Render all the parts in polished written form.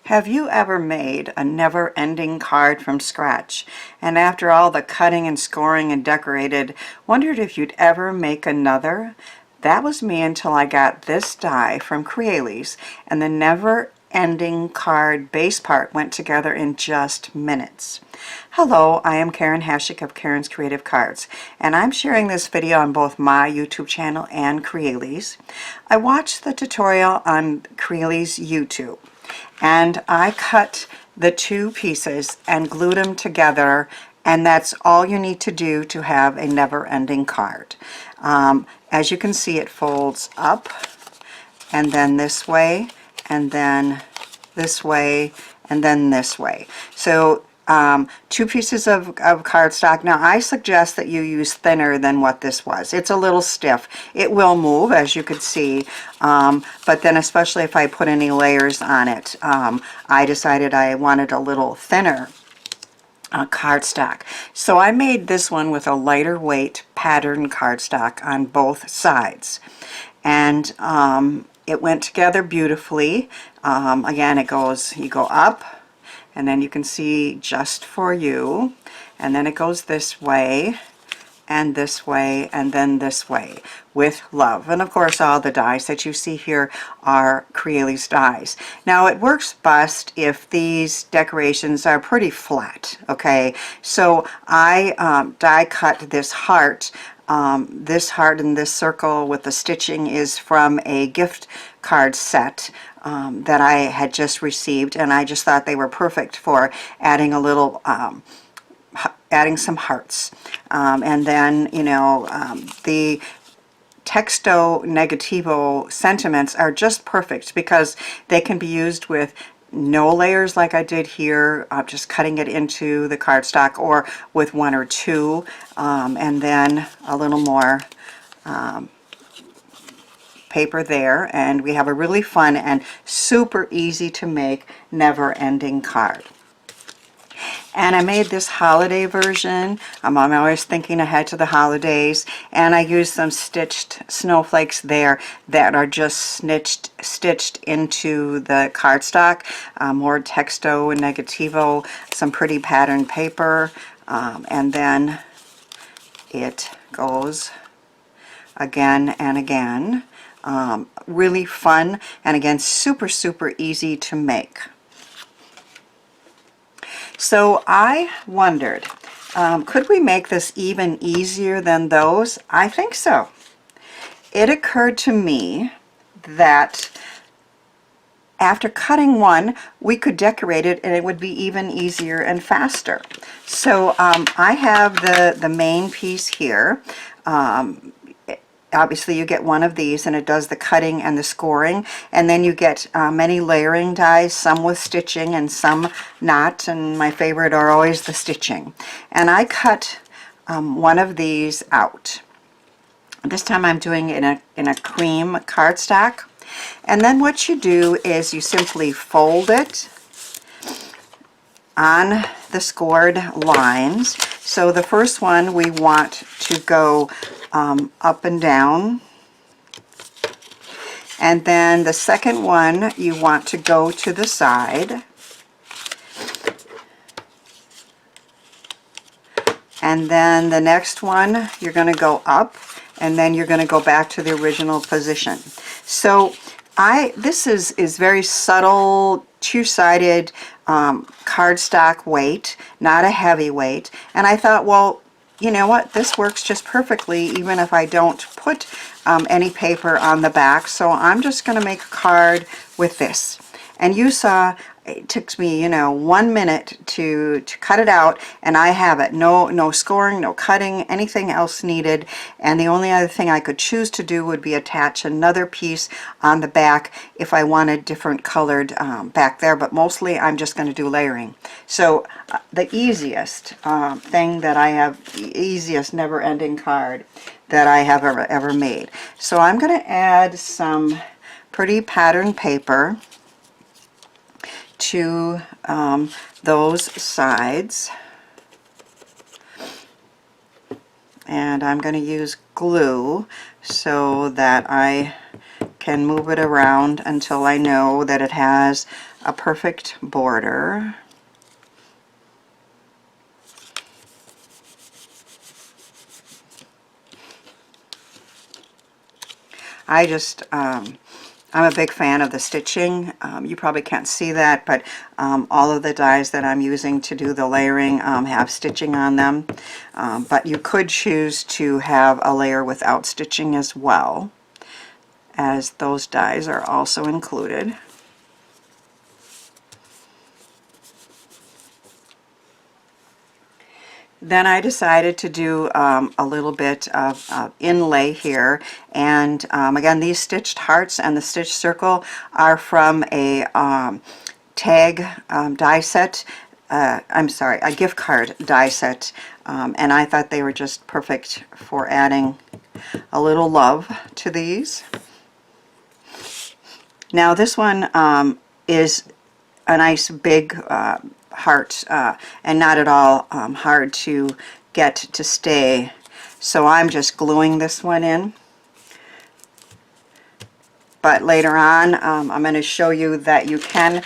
Have you ever made a never-ending card from scratch, and after all the cutting and scoring and decorated, wondered if you'd ever make another? That was me until I got this die from Crealies, and the never-ending card base part went together in just minutes. Hello, I am Karen Hashik of Karen's Creative Cards, and I'm sharing this video on both my YouTube channel and Crealies. I watched the tutorial on Crealies YouTube, and I cut the two pieces and glued them together, and that's all you need to do to have a never-ending card. As you can see, it folds up and then this way and then this way and then this way. So two pieces of cardstock. Now I suggest that you use thinner than what this was. It's a little stiff. It will move, as you could see, but then especially if I put any layers on it, I decided I wanted a little thinner cardstock. So I made this one with a lighter weight pattern cardstock on both sides, and it went together beautifully. Again, it goes, you go up, and then you can see just for you, and then it goes this way and this way and then this way with love. And of course all the dies that you see here are Crealies dies. Now it works best if these decorations are pretty flat, okay? So I die cut this heart. This heart and this circle with the stitching is from a gift card set that I had just received, and I just thought they were perfect for adding a little adding some hearts, and then, you know, the texto negativo sentiments are just perfect because they can be used with no layers like I did here, just cutting it into the cardstock, or with one or two, and then a little more paper there, and we have a really fun and super easy to make never-ending card. And I made this holiday version. I'm always thinking ahead to the holidays, and I used some stitched snowflakes there that are just stitched into the cardstock, more texto and negativo, some pretty pattern paper, and then it goes again and again. Really fun, and again super easy to make. So I wondered, could we make this even easier than those? I think so. It occurred to me that after cutting one, we could decorate it and it would be even easier and faster. So I have the main piece here. Obviously you get one of these and it does the cutting and the scoring, and then you get many layering dies, some with stitching and some not, and my favorite are always the stitching. And I cut one of these out. This time I'm doing it in a cream cardstock, and then what you do is you simply fold it on the scored lines. So the first one we want to go up and down, and then the second one you want to go to the side, and then the next one you're going to go up, and then you're going to go back to the original position. So this is very subtle, two-sided cardstock weight, not a heavy weight, and I thought, well, you know what, this works just perfectly even if I don't put any paper on the back. So I'm just going to make a card with this. And you saw it took me, you know, 1 minute to cut it out, and I have it. No scoring, no cutting, anything else needed. And the only other thing I could choose to do would be attach another piece on the back if I wanted different colored back there, but mostly I'm just going to do layering. So the easiest thing that I have, easiest never-ending card that I have ever made. So I'm going to add some pretty pattern paper to those sides, and I'm going to use glue so that I can move it around until I know that it has a perfect border. I just, I'm a big fan of the stitching. You probably can't see that, but all of the dies that I'm using to do the layering have stitching on them. But you could choose to have a layer without stitching as well, as those dies are also included. Then I decided to do a little bit of inlay here, and again, these stitched hearts and the stitched circle are from a tag die set. I'm sorry, a gift card die set, and I thought they were just perfect for adding a little love to these. Now this one is a nice big heart, and not at all hard to get to stay. So I'm just gluing this one in. But later on, I'm going to show you that you can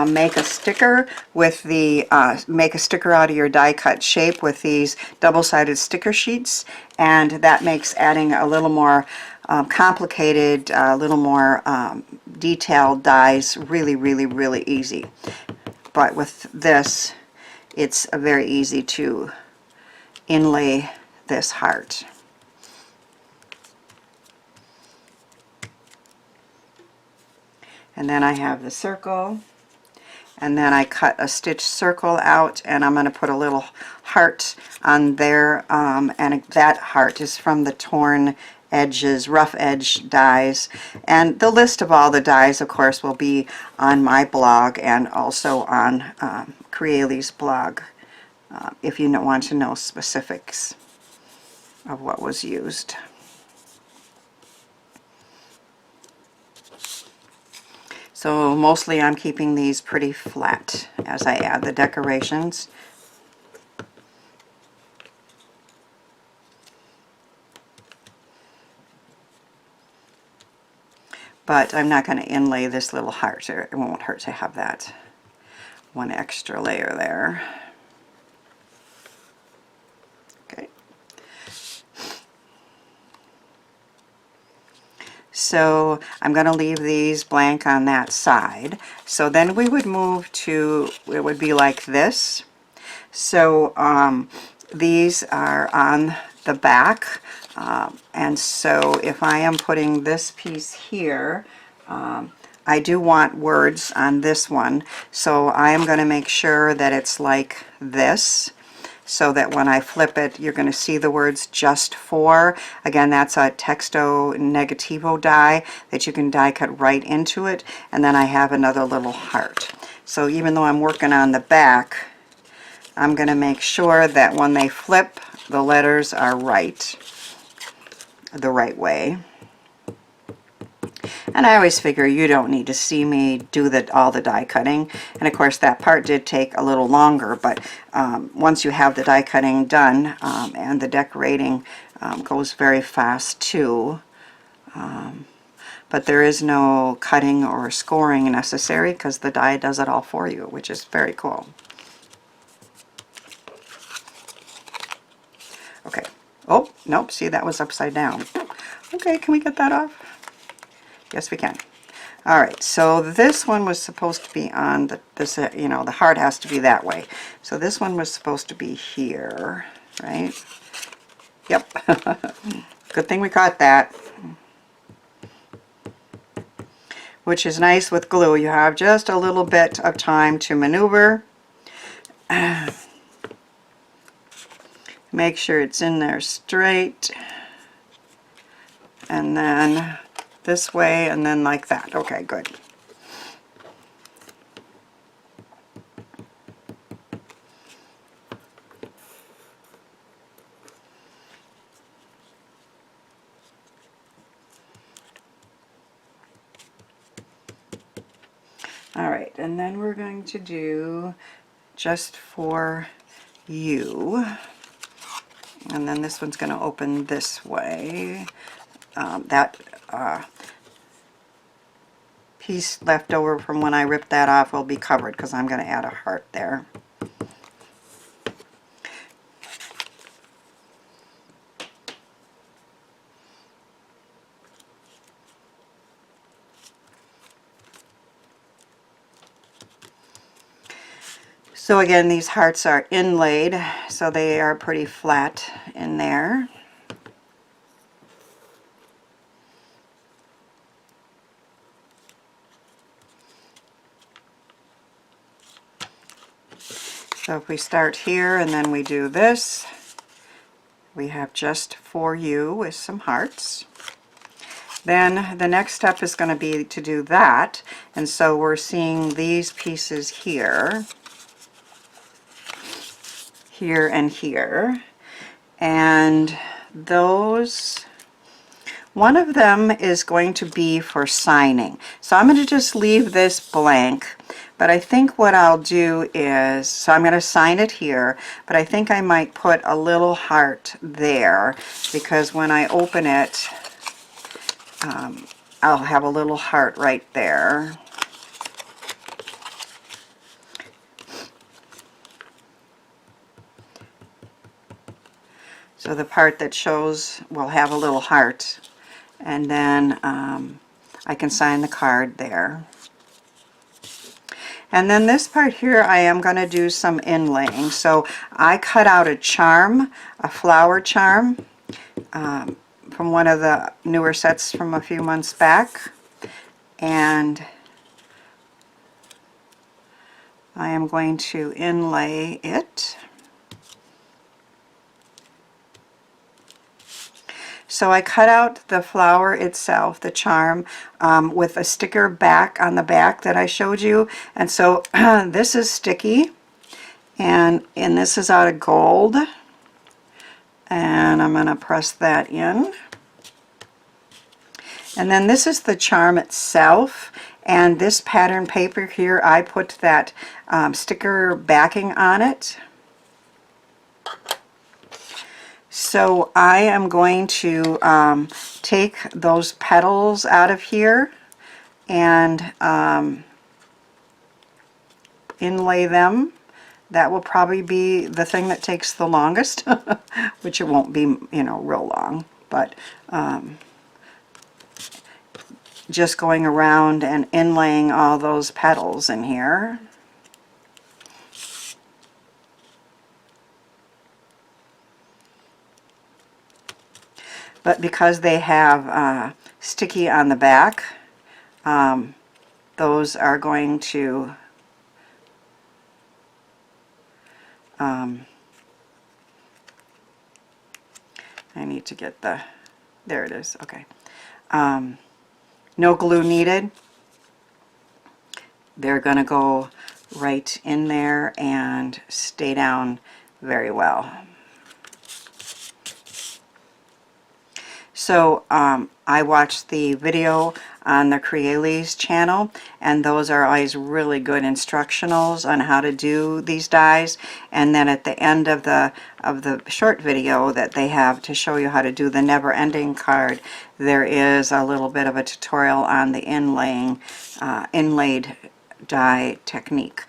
make a sticker with the, make a sticker out of your die cut shape with these double-sided sticker sheets, and that makes adding a little more complicated, a little more detailed dies really, really, really easy. But with this, it's very easy to inlay this heart. And then I have the circle, and then I cut a stitch circle out, and I'm going to put a little heart on there, and that heart is from the Torn Edges, Rough Edge dies. And the list of all the dies, of course, will be on my blog and also on Crealies' blog if you want to know specifics of what was used. So mostly I'm keeping these pretty flat as I add the decorations. But I'm not going to inlay this little heart. It won't hurt to have that one extra layer there. Okay. So I'm going to leave these blank on that side. So then we would move to, it would be like this. So these are on the back, and so if I am putting this piece here, I do want words on this one, so I am going to make sure that it's like this, so that when I flip it, you're going to see the words just for. Again, that's a texto negativo die that you can die cut right into it, and then I have another little heart. So even though I'm working on the back, I'm going to make sure that when they flip, the letters are right, the right way. And I always figure you don't need to see me do all the die cutting. And of course that part did take a little longer, but once you have the die cutting done, and the decorating goes very fast too. But there is no cutting or scoring necessary because the die does it all for you, which is very cool. Okay. Oh, nope, see, that was upside down. Okay, can we get that off? Yes, we can. All right, so this one was supposed to be on this, you know, the heart has to be that way. So this one was supposed to be here, right? Yep. Good thing we caught that. Which is nice with glue. You have just a little bit of time to maneuver. Make sure it's in there straight, and then this way, and then like that. Okay, good. All right, and then we're going to do just for you. And then this one's going to open this way. piece left over from when I ripped that off will be covered because I'm going to add a heart there. So again, these hearts are inlaid, so they are pretty flat in there. So if we start here and then we do this, we have just for you with some hearts. Then the next step is going to be to do that, and so we're seeing these pieces here, here and here, and those, one of them is going to be for signing. So I'm going to just leave this blank, but I think what I'll do is, so I'm going to sign it here, but I think I might put a little heart there, because when I open it, I'll have a little heart right there. So the part that shows will have a little heart, and then I can sign the card there. And then this part here, I am going to do some inlaying. So I cut out a charm, a flower charm, from one of the newer sets from a few months back, and I am going to inlay it. So I cut out the flower itself, the charm, with a sticker back on the back that I showed you. And so this is sticky, and this is out of gold. And I'm going to press that in. And then this is the charm itself. And this pattern paper here, I put that sticker backing on it. So I am going to take those petals out of here and inlay them. That will probably be the thing that takes the longest, which it won't be, you know, real long, but just going around and inlaying all those petals in here. But because they have sticky on the back, those are going to I need to get the, there it is, okay. No glue needed. They're going to go right in there and stay down very well. So I watched the video on the Crealies channel, and those are always really good instructionals on how to do these dies. And then at the end of the short video that they have to show you how to do the never ending card, there is a little bit of a tutorial on the inlaying, inlaid die technique,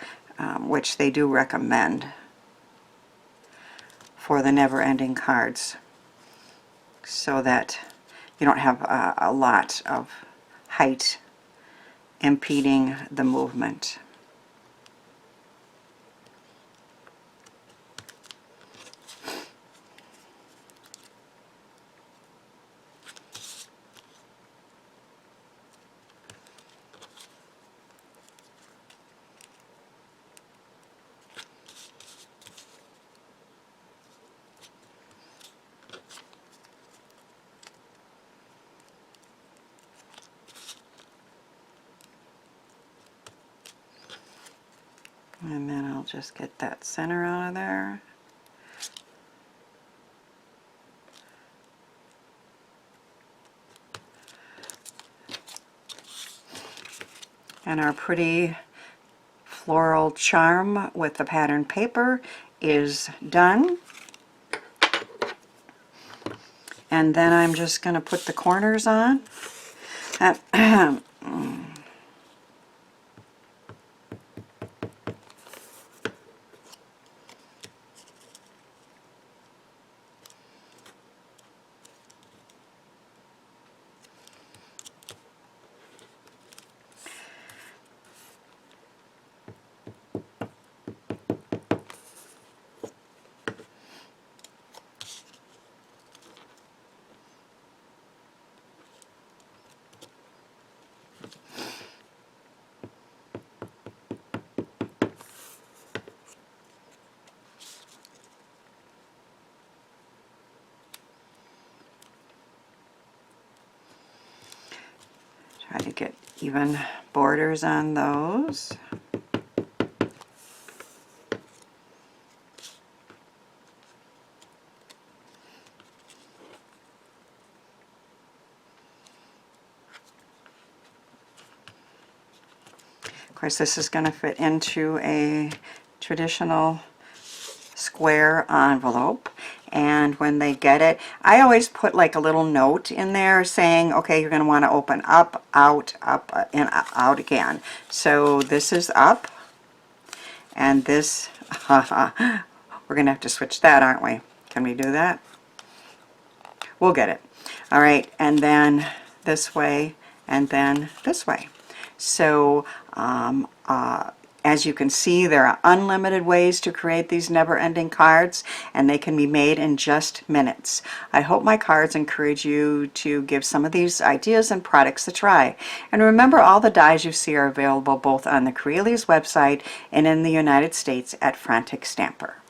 which they do recommend for the never ending cards, so that you don't have a lot of height impeding the movement. And then I'll just get that center out of there. And our pretty floral charm with the pattern paper is done. And then I'm just going to put the corners on. Try to get even borders on those. Of course, this is going to fit into a traditional square envelope, and when they get it, I always put like a little note in there saying, okay, you're going to want to open up, and out again. So this is up, and this, we're going to have to switch that, aren't we? Can we do that? We'll get it. All right, and then this way, and then this way. So as you can see, there are unlimited ways to create these never-ending cards, and they can be made in just minutes. I hope my cards encourage you to give some of these ideas and products a try. And remember, all the dies you see are available both on the Crealies website and in the United States at Frantic Stamper.